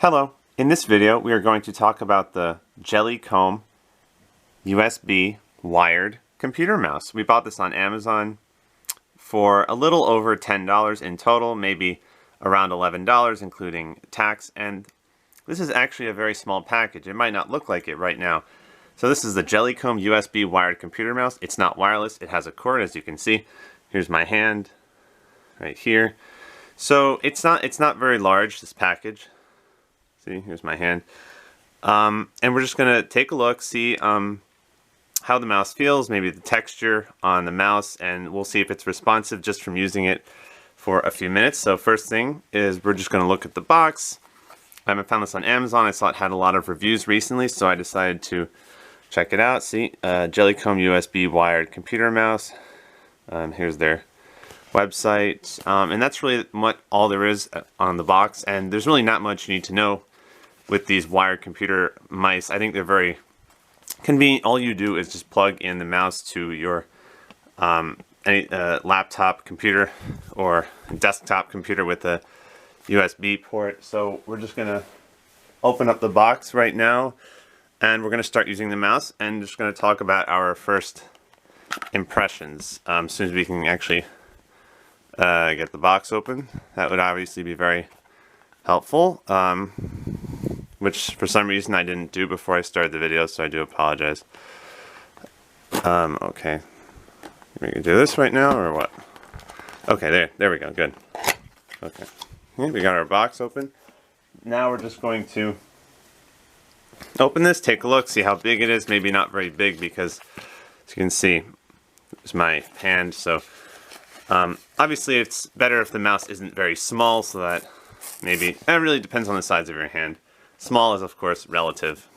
Hello. In this video we are going to talk about the Jellycomb USB wired computer mouse. We bought this on Amazon for a little over $10 in total, maybe around $11 including tax, and this is actually a very small package. It might not look like it right now. So this is the Jellycomb USB wired computer mouse. It's not wireless, it has a cord, as you can see. Here's my hand right here. So it's not very large, this package. See, here's my hand. And we're just going to take a look, see how the mouse feels, maybe the texture on the mouse, and we'll see if it's responsive just from using it for a few minutes. So first thing is we're just going to look at the box. I found this on Amazon. I saw it had a lot of reviews recently, so I decided to check it out. See, Jellycomb USB wired computer mouse. Here's their website, and that's really all there is on the box, and there's really not much you need to know with these wired computer mice. I think they're very convenient. All you do is just plug in the mouse to your any laptop computer or desktop computer with a USB port. So we're just gonna open up the box right now and we're gonna start using the mouse and just gonna talk about our first impressions as soon as we can actually get the box open. That would obviously be very helpful, which for some reason I didn't do before I started the video, so I do apologize. Okay, we can do this right now or what? Okay, there we go, good. Okay, we got our box open. Now we're just going to open this, take a look, see how big it is. Maybe not very big because, as you can see, it's my hand, so obviously it's better if the mouse isn't very small, so that maybe, it really depends on the size of your hand. Small is of course relative.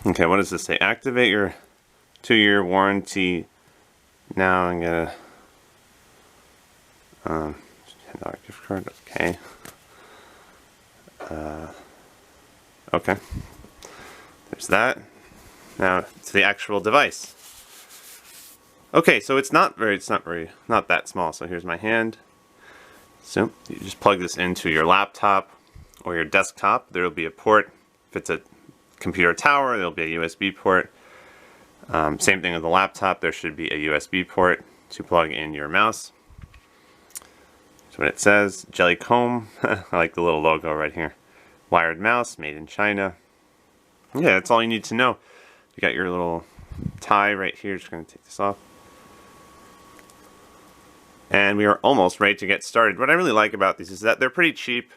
Okay, what does this say? Activate your 2-year warranty now and get a $10 gift card. Okay. Okay. There's that. Now to the actual device. Okay, so it's not that small. So here's my hand. So you just plug this into your laptop or your desktop. There will be a port. If it's a computer tower, there'll be a USB port. Same thing with the laptop. There should be a USB port to plug in your mouse. That's what it says. Jellycomb. I like the little logo right here. Wired mouse, made in China. Yeah, that's all you need to know. You got your little tie right here. Just going to take this off. And we are almost ready to get started. What I really like about these is that they're pretty cheap,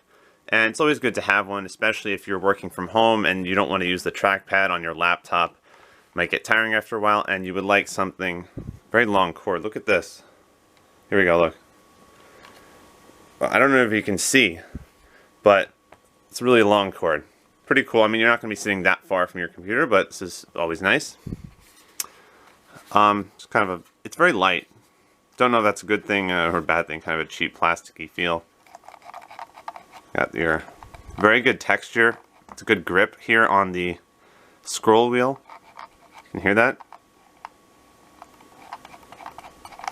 and it's always good to have one, especially if you're working from home and you don't want to use the trackpad on your laptop. It might get tiring after a while, and you would like something very long cord. Look at this. Here we go, look. Well, I don't know if you can see, but it's a really long cord. Pretty cool. I mean, you're not going to be sitting that far from your computer, but this is always nice. It's kind of it's very light. Don't know if that's a good thing or a bad thing, kind of a cheap plasticky feel. Got your very good texture. It's a good grip here on the scroll wheel. You can hear that?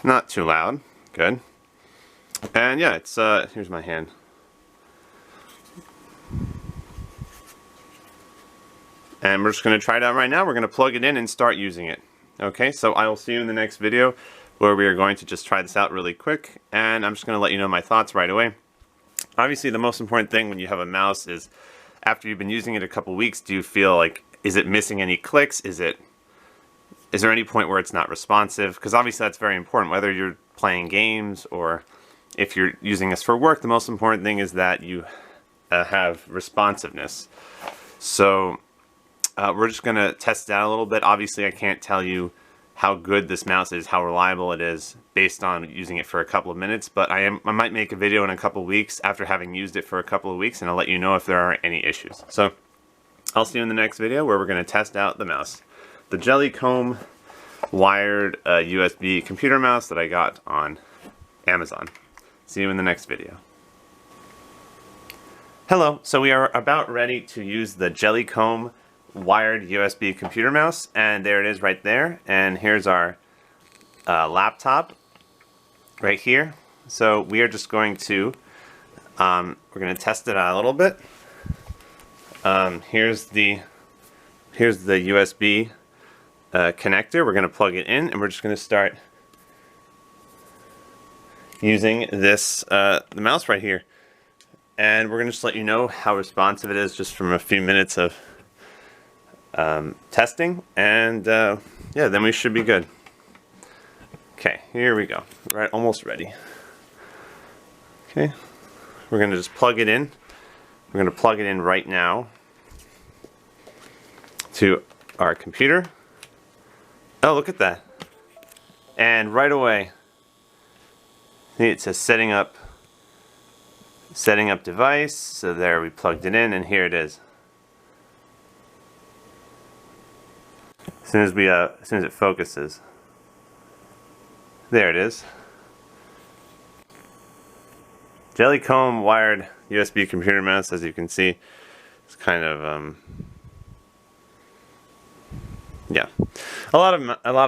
Not too loud. Good. And yeah, it's here's my hand. And we're just going to try it out right now. We're going to plug it in and start using it. Okay, so I will see you in the next video, where we are going to just try this out really quick, and I'm just going to let you know my thoughts right away. Obviously, the most important thing when you have a mouse is, after you've been using it a couple weeks, do you feel like, is it missing any clicks? Is there any point where it's not responsive? Because obviously that's very important, whether you're playing games or if you're using this for work. The most important thing is that you have responsiveness. So we're just going to test it out a little bit. Obviously, I can't tell you how good this mouse is, how reliable it is, based on using it for a couple of minutes, but I might make a video in a couple of weeks after having used it for a couple of weeks, and I'll let you know if there are any issues. So I'll see you in the next video where we're going to test out the mouse. The Jellycomb wired USB computer mouse that I got on Amazon. See you in the next video. Hello, so we are about ready to use the Jellycomb wired USB computer mouse, and there it is right there, and here's our laptop right here. So we are just going to We're going to test it out a little bit. Here's the USB connector. We're going to plug it in, and we're just going to start using this the mouse right here. And we're going to just let you know how responsive it is just from a few minutes of testing, and yeah, then we should be good. Okay, here we go. Right, almost ready. Okay, we're going to just plug it in. We're going to plug it in right now to our computer. Oh, look at that. And right away, it says setting up device. So there, we plugged it in, and here it is. As soon as it focuses. There it is. Jellycomb wired USB computer mouse, as you can see. It's kind of yeah. A lot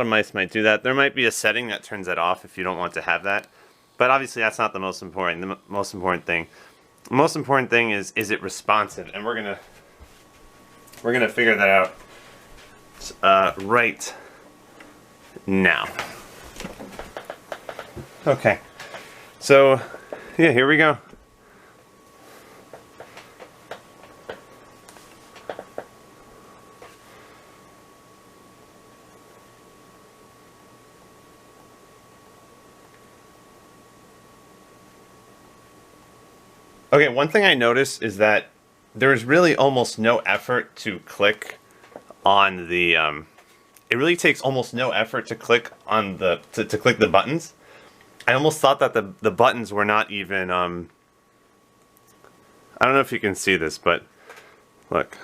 of mice might do that. There might be a setting that turns that off if you don't want to have that. But obviously that's not the most important. The most important thing is it responsive? And we're gonna figure that out right now. Okay, so yeah, here we go. Okay, one thing I noticed is that there is really almost no effort to click on the it really takes almost no effort to click on the to click the buttons. I almost thought that the buttons were not even I don't know if you can see this, but look.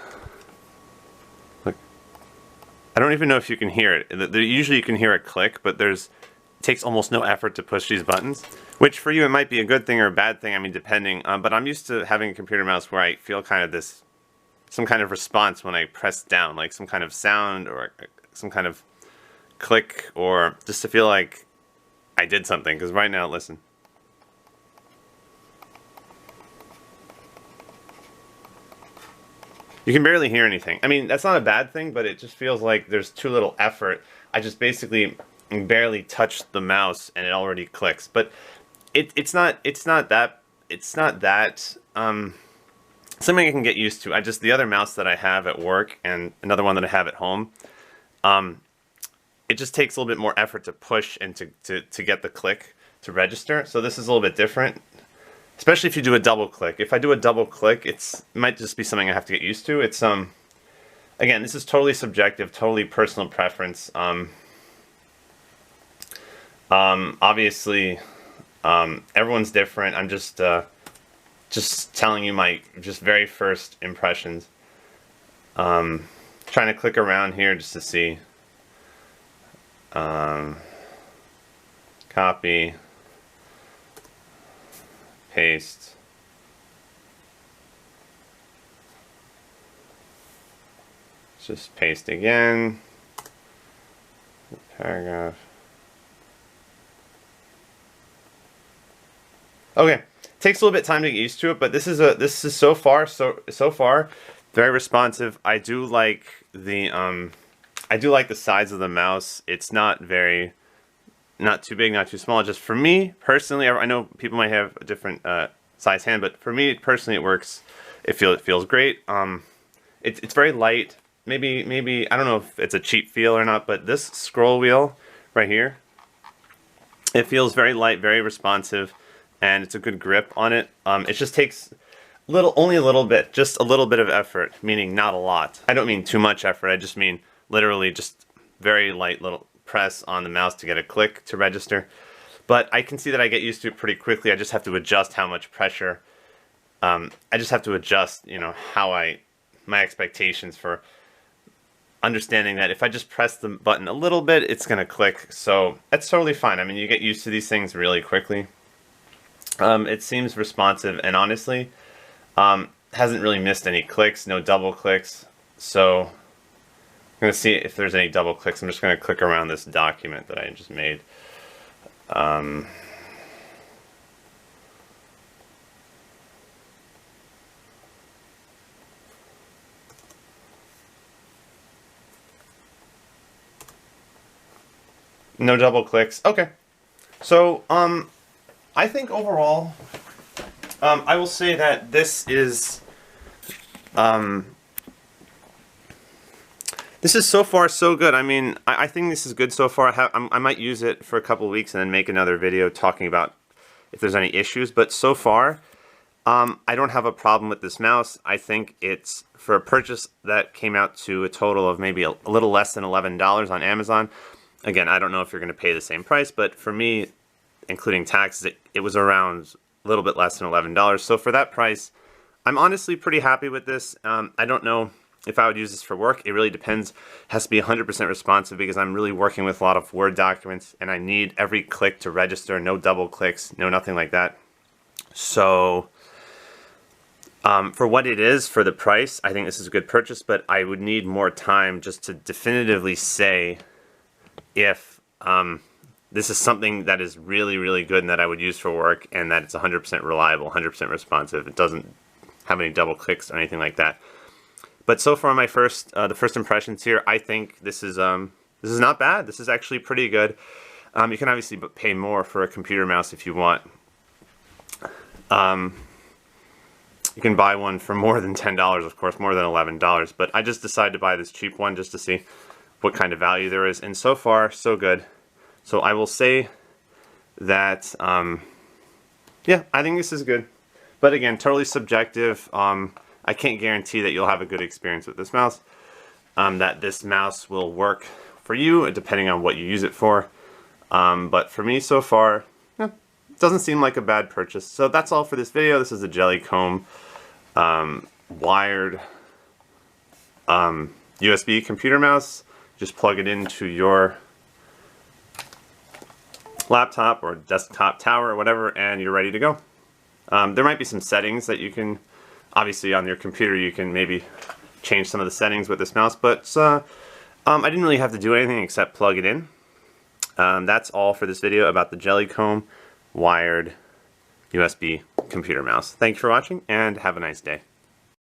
I don't even know if you can hear it. Usually you can hear a click, but it takes almost no effort to push these buttons, which for you it might be a good thing or a bad thing, I mean, depending. But I'm used to having a computer mouse where I feel kind of some kind of response when I press down, like some kind of sound or some kind of click, or just to feel like I did something. Because right now, listen. You can barely hear anything. I mean, that's not a bad thing, but it just feels like there's too little effort. I just basically barely touched the mouse and it already clicks. But it's not that something I can get used to. The other mouse that I have at work and another one that I have at home, it just takes a little bit more effort to push and to get the click to register. So this is a little bit different. Especially if you do a double click. If I do a double click, it might just be something I have to get used to. It's again, this is totally subjective, totally personal preference. Obviously, everyone's different. I'm just telling you my very first impressions. Trying to click around here just to see. Copy. Paste. Just paste again. Paragraph. Okay, takes a little bit of time to get used to it, but this is so far very responsive. I do like the size of the mouse. It's not too big, not too small. Just for me personally, I know people might have a different size hand, but for me personally, it works. It feels great. It's very light. Maybe I don't know if it's a cheap feel or not, but this scroll wheel right here, it feels very light, very responsive, and it's a good grip on it. It just takes only a little bit, just a little bit of effort, meaning not a lot. I don't mean too much effort. I just mean literally just very light little press on the mouse to get a click to register. But I can see that I get used to it pretty quickly. I just have to adjust how much pressure. I just have to adjust, my expectations for understanding that if I just press the button a little bit, it's going to click. So that's totally fine. I mean, you get used to these things really quickly. It seems responsive, and honestly, hasn't really missed any clicks, no double clicks. So I'm going to see if there's any double clicks. I'm just going to click around this document that I just made. No double clicks. Okay. So, I think overall, I will say that this is so far so good. I mean, I think this is good so far. I might use it for a couple of weeks and then make another video talking about if there's any issues. But so far, I don't have a problem with this mouse. I think it's, for a purchase that came out to a total of maybe a little less than $11 on Amazon. Again, I don't know if you're going to pay the same price, but for me, including taxes, it was around a little bit less than $11. So for that price, I'm honestly pretty happy with this. I don't know if I would use this for work. It really depends. It has to be 100% responsive because I'm really working with a lot of Word documents and I need every click to register. No double clicks, no nothing like that. So for what it is, for the price, I think this is a good purchase, but I would need more time just to definitively say if this is something that is really, really good and that I would use for work and that it's 100% reliable, 100% responsive. It doesn't have any double clicks or anything like that. But so far, the first impressions here, I think this is not bad. This is actually pretty good. You can obviously pay more for a computer mouse if you want. You can buy one for more than $10, of course, more than $11. But I just decided to buy this cheap one just to see what kind of value there is. And so far, so good. So I will say that, yeah, I think this is good. But again, totally subjective. I can't guarantee that you'll have a good experience with this mouse. That this mouse will work for you, depending on what you use it for. But for me, so far, yeah, it doesn't seem like a bad purchase. So that's all for this video. This is the Jellycomb wired USB computer mouse. Just plug it into your laptop or desktop tower or whatever, and you're ready to go. There might be some settings that you can, obviously on your computer you can maybe change some of the settings with this mouse, but I didn't really have to do anything except plug it in. That's all for this video about the Jellycomb wired USB computer mouse. Thank you for watching and have a nice day.